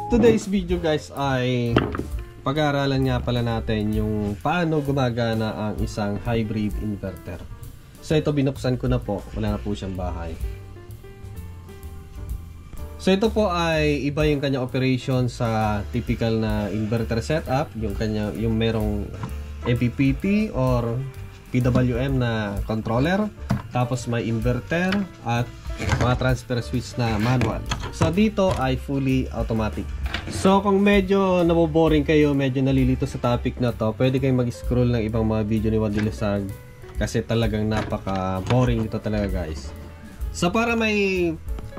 Today's video guys ay pag-aaralan nga pala natin yung paano gumagana ang isang hybrid inverter. So ito binuksan ko na po, wala na po siyang bahay. So ito po ay iba yung kanyang operation sa typical na inverter setup, yung merong MPPT or PWM na controller, tapos may inverter at mga transfer switch na manual. So dito ay fully automatic. So kung medyo naboboring kayo, medyo nalilito sa topic na to, pwede kayong mag-scroll ng ibang mga video ni Juan Dilusag kasi talagang napaka-boring ito talaga guys. So para may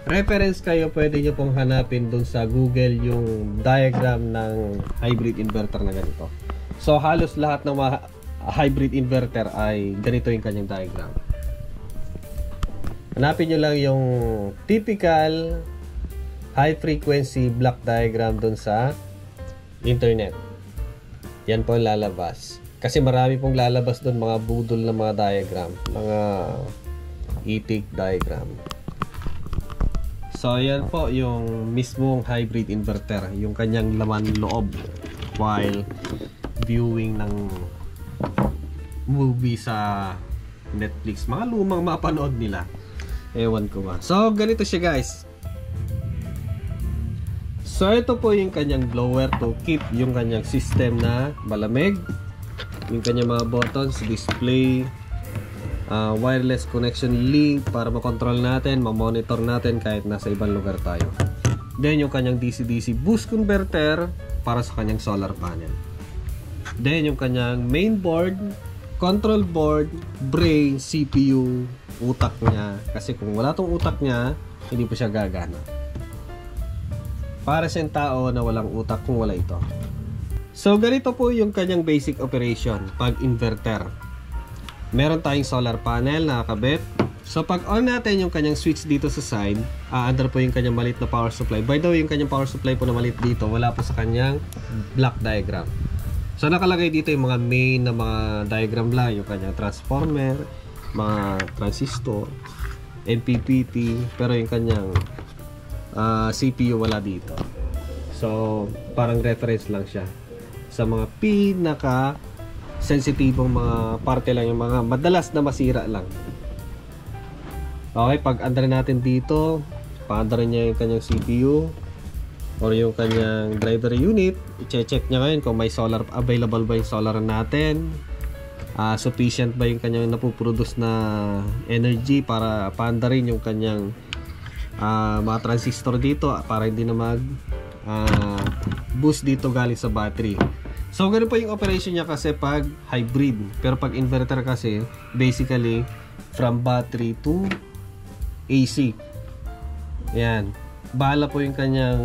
reference kayo, pwede nyo pong hanapin dun sa Google yung diagram ng hybrid inverter na ganito. So halos lahat ng mga hybrid inverter ay ganito yung kanyang diagram. Hanapin nyo lang yung typical high frequency block diagram dun sa internet. Yan po lalabas. Kasi marami pong lalabas dun mga budol na mga diagram, mga itik diagram. So yan po yung mismong hybrid inverter, yung kanyang laman loob while viewing ng movie sa Netflix. Mga lumang mapanood nila. Ewan ko ba. So ganito siya guys. So ito po yung kanyang blower to keep yung kanyang system na malamig. Yung kanyang mga buttons, display, wireless connection link para makontrol natin, mamonitor natin kahit nasa ibang lugar tayo. Then yung kanyang DC-DC boost converter para sa kanyang solar panel. Then yung kanyang main board, control board, brain, CPU, utak niya. Kasi kung wala tong utak niya, hindi po siya gagana. Para sa tao na walang utak kung wala ito. So ganito po yung kanyang basic operation pag inverter. Meron tayong solar panel na nakakabit. So pag on natin yung kanyang switch dito sa side, under po yung kanyang maliit na power supply. By the way, yung kanyang power supply po na maliit dito, wala po sa kanyang block diagram. So nakalagay dito yung mga main na mga diagram lang, yung kanyang transformer, mga transistor, MPPT, pero yung kanyang CPU wala dito. So parang reference lang siya sa mga pinaka sensitibong mga parte lang, yung mga madalas na masira lang. Okay, pag under natin dito, pa-under niya yung kanyang CPU or yung kanyang driver unit. I-check niya ngayon kung may solar, available ba yung solar natin, sufficient ba yung kanyang napuproduce na energy para paandarin yung kanyang mga transistor dito para hindi na mag boost dito galing sa battery. So ganun po yung operation niya kasi pag hybrid. Pero pag inverter kasi basically from battery to AC. Yan. Bahala po yung kanyang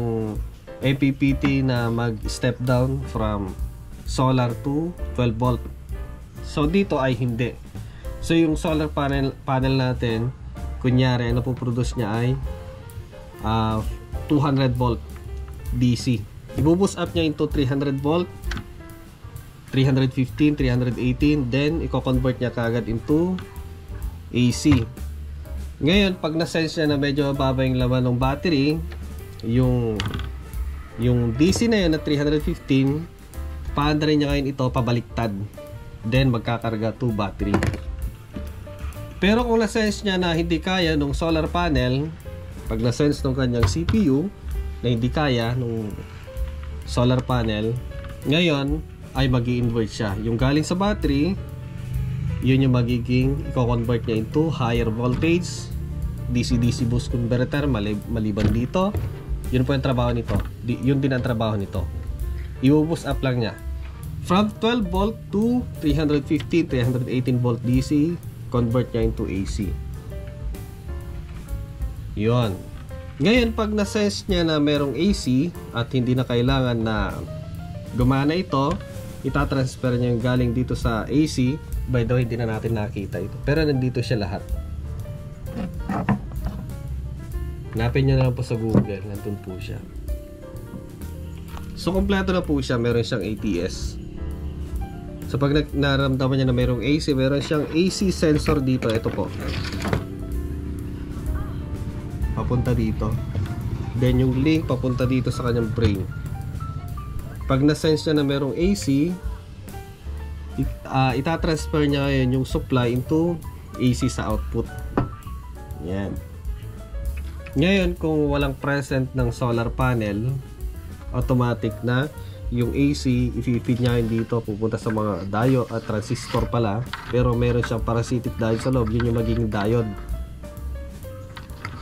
MPPT na mag step down from solar to 12 volt. So dito ay hindi. So yung solar panel natin, kunyari ano po produce niya ay 200 volt DC. I-boost up niya into 300 volt, 315, 318, then i-convert niya kagad into AC. Ngayon, pag na-sense niya na medyo mababa yung laman ng battery, yung DC na yun na 315, paandarin niya ngayon ito pabaliktad. Then magkakarga to battery. Pero kung na-sense niya na hindi kaya nung solar panel, pag na-sense nung kanyang CPU na hindi kaya nung solar panel, ngayon ay mag-i-invert siya. Yung galing sa battery, yun yung magiging i-convert niya into higher voltage DC-DC boost converter maliban dito. Yun po yung trabaho nito. Yun din ang trabaho nito. I-boost up lang niya from 12 volt to 315, 318 volt DC, convert niya into AC. Yun. Ngayon, pag na-sense niya na merong AC at hindi na kailangan na gumana ito, itatransfer niya yung galing dito sa AC. By the way, hindi na natin nakita ito, pero nandito siya lahat. Hanapin niyo na lang po sa Google, nandun po siya. So kompleto na po siya, meron siyang ATS. So pag naramdaman niya na mayroong AC, meron siyang AC sensor dito. Ito po, papunta dito, then yung link papunta dito sa kanyang brain. Pag na-sense niya na mayroong AC, itatransfer niya ngayon yung supply into AC sa output. Yan. Ngayon, kung walang present ng solar panel, automatic na yung AC, i-feed niya yun dito, pupunta sa mga diode at transistor pala, pero meron siyang parasitic diode sa loob, yun yung magiging diode.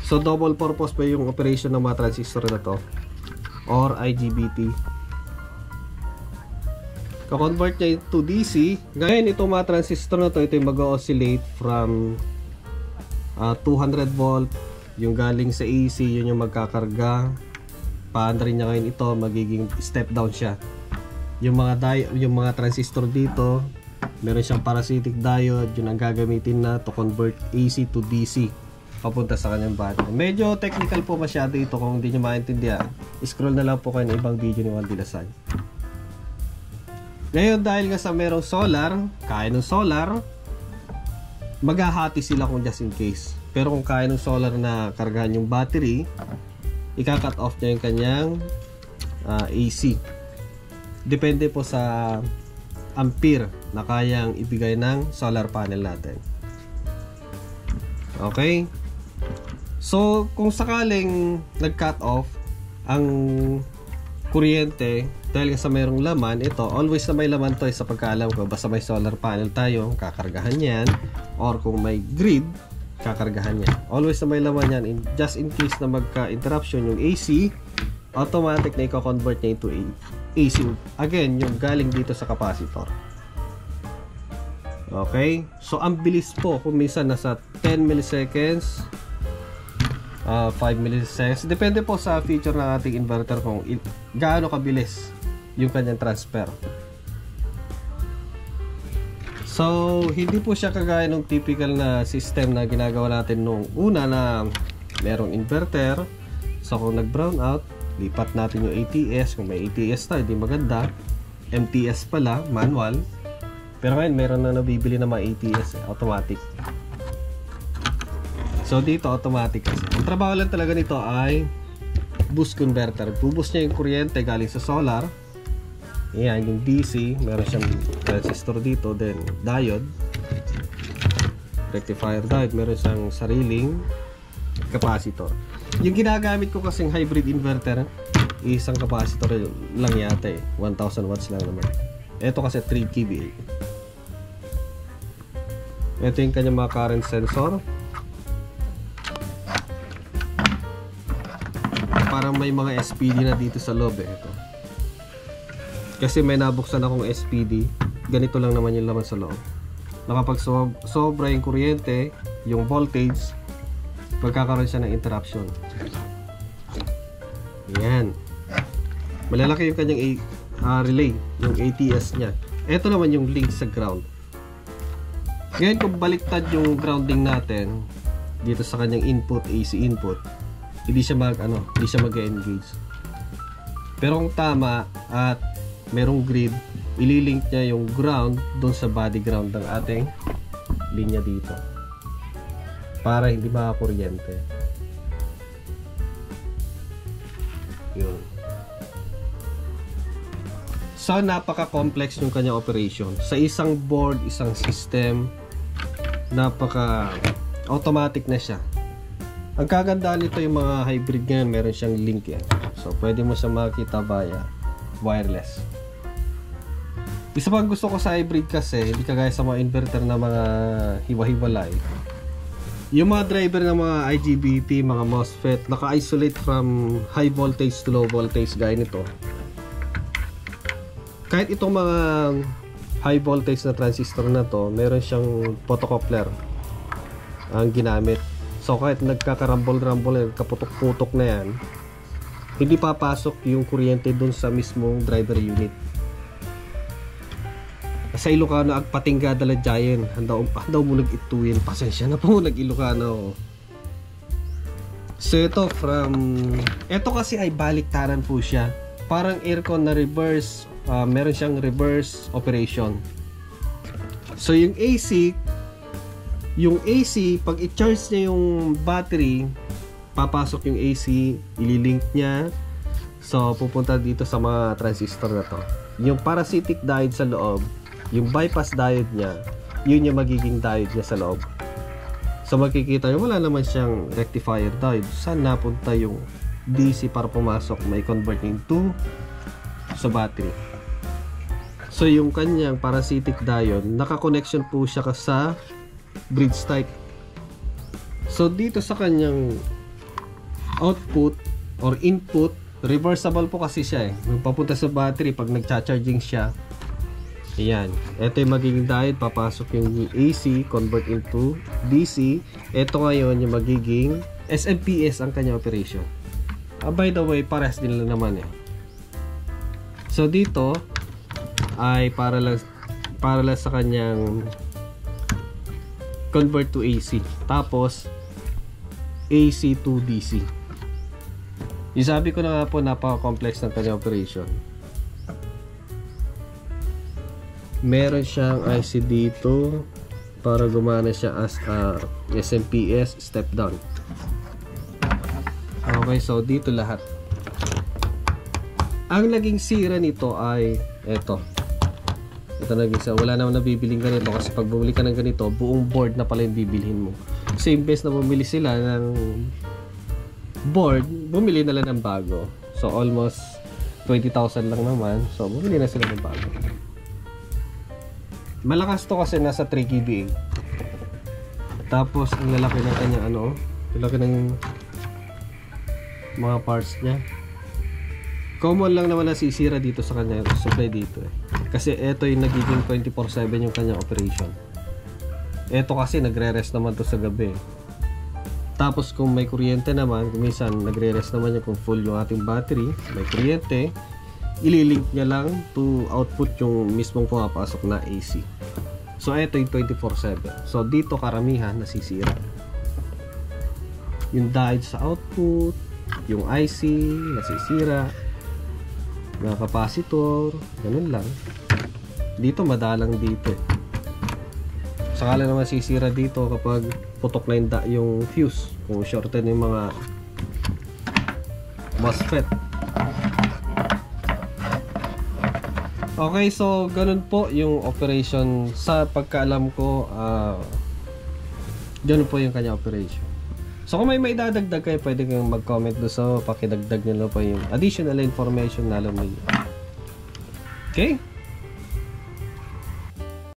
So double purpose pa yung operation ng mga transistor na to, or IGBT. Ka-convert niya to DC. Ngayon, itong mga transistor na to, ito yung mag-oscillate from 200 volt, yung galing sa AC, yun yung magkakarga. Paanda rin niya ngayon ito, magiging step down siya. Yung mga transistor dito, meron siyang parasitic diode, yun ang gagamitin na to convert AC to DC, papunta sa kanyang battery. Medyo technical po masyado ito, kung hindi nyo maintindihan, scroll na lang po kayo ng ibang video ni Juan Dilasag. Ngayon, dahil nga sa merong solar, kaya ng solar, maghahati sila kung just in case. Pero kung kaya ng solar na kargahan yung battery, ika-cut off niya yung kanyang AC. Depende po sa ampere na kayang ibigay ng solar panel natin. Okay? So, kung sakaling nag-cut off ang kuryente dahil sa mayroong laman, ito, always na may laman to sa pagkaalam ko, basta may solar panel tayo, kakargahan yan, or kung may grid, kakargahan yan. Always na may laman yan, just in case na magka-interruption yung AC, automatic na i-convert niya into AC. Again, yung galing dito sa capacitor. Okay? So, ang bilis po, kung minsan nasa 10 milliseconds, 5 milliseconds. Depende po sa feature ng ating inverter kung gaano kabilis yung kanyang transfer. So, hindi po siya kagaya ng typical na system na ginagawa natin nung una na merong inverter. So, kung nag-brown out, lipat natin yung ATS. Kung may ATS na, hindi maganda. MTS pala, manual. Pero ngayon, meron na nabibili na mga ATS, automatic. So dito automatic kasi. Ang trabaho lang talaga nito ay boost converter. Buboost niya yung kuryente galing sa solar. Ayan, yung DC, meron siyang transistor dito, then diode, rectifier diode, meron siyang sariling capacitor. Yung ginagamit ko kasing hybrid inverter, isang capacitor lang yata 1000 watts lang naman. Ito kasi 3 kVA. Ito yung kanyang mga current sensor. Parang may mga SPD na dito sa loob ito. Kasi may nabuksan akong SPD, ganito lang naman yung laman sa loob. Nakapag sobra yung kuryente, yung voltage, magkakaroon siya ng interruption. Ayan. Malalaki yung kanyang relay, yung ATS niya. Ito naman yung link sa ground. Ngayon kung baliktad yung grounding natin dito sa kanyang input, AC input, hindi siya mag-engage. Pero kung tama at merong grid, ililink niya yung ground doon sa body ground ng ating linya dito para hindi makakuryente. Yun. So napaka-complex yung kanyang operation. Sa isang board, isang system, napaka-automatic na siya. Ang kagandaan nito yung mga hybrid ngayon, meron siyang link yan. So, pwede mo siya makita via wireless. Isa pang gusto ko sa hybrid kasi, hindi kagaya sa mga inverter na mga hiwa-hiwalay. Yung mga driver ng mga IGBT, mga MOSFET, naka-isolate from high voltage to low voltage gaya nito. Kahit itong mga high voltage na transistor na to, meron siyang photocoupler ang ginamit. So kahit nagkakarambol-rambol, kaputok-putok na yan, hindi papasok yung kuryente dun sa mismong driver unit. Sa Ilocano, agpatingga dala giant, handaw mo nag-ituin. Pasensya na po, nag-Ilocano. So ito kasi ay baliktaran po siya. Parang aircon na reverse, meron siyang reverse operation. So yung AC pag i-charge niya yung battery, papasok yung AC, ililink niya, so pupunta dito sa mga transistor na to. Yung parasitic diode sa loob, yung bypass diode niya, yun yung magiging diode niya sa loob. So makikita nyo, wala naman siyang rectifier diode. Saan napunta yung DC para pumasok, may convert into sa battery. So yung kanyang parasitic diode, naka-connection po siya sa bridge type. So dito sa kanyang output or input, reversible po kasi siya papunta sa battery pag nagcha-charging siya. Ayan, ito yung magiging diode, papasok yung AC, convert into DC. Ito ngayon yung magiging SMPS ang kanyang operation. By the way, parehas din lang naman So dito ay para lang sa kanyang convert to AC, tapos AC to DC. Yung sabi ko na nga po, napaka-complex ng kanyang operation. Meron siyang IC dito para gumana siya as SMPS step down. Okay, so dito lahat. Ang naging sira nito ay ito naging sira. Wala naman nabibiling ganito kasi pag bumili ka ng ganito, buong board na pala yung bibilhin mo. Kasi imbes na bumili sila ng board, bumili na lang ng bago. So almost 20,000 lang naman. So bumili na sila ng bago. Malakas to kasi nasa 3 kVA. Tapos ang lalaki ng kanya lalaki ng mga parts niya. Common lang naman na sisira dito sa kanya supply dito Kasi ito yung nagiging 24/7 yung kanyang operation. Ito kasi nagre-rest naman to sa gabi. Tapos kung may kuryente naman, minsan nagre-rest naman yung kung full yung ating battery, may kuryente, ililink niya lang to output yung mismong pumapasok na AC. So ito yung 24/7. So dito karamihan nasisira. Yung diode sa output, yung IC nasisira, mga capacitor, ganun lang. Dito madalang dito. Sakala naman sisira dito kapag putok na yung fuse, kung shorted yung mga MOSFET. Okay, so ganun po yung operation sa pagkaalam ko. Ganun po yung kanya operation. So kung may idadagdag kayo, pwede kayong mag-comment doon sa pakidagdag nyo po yung additional information na alam niyo. Okay?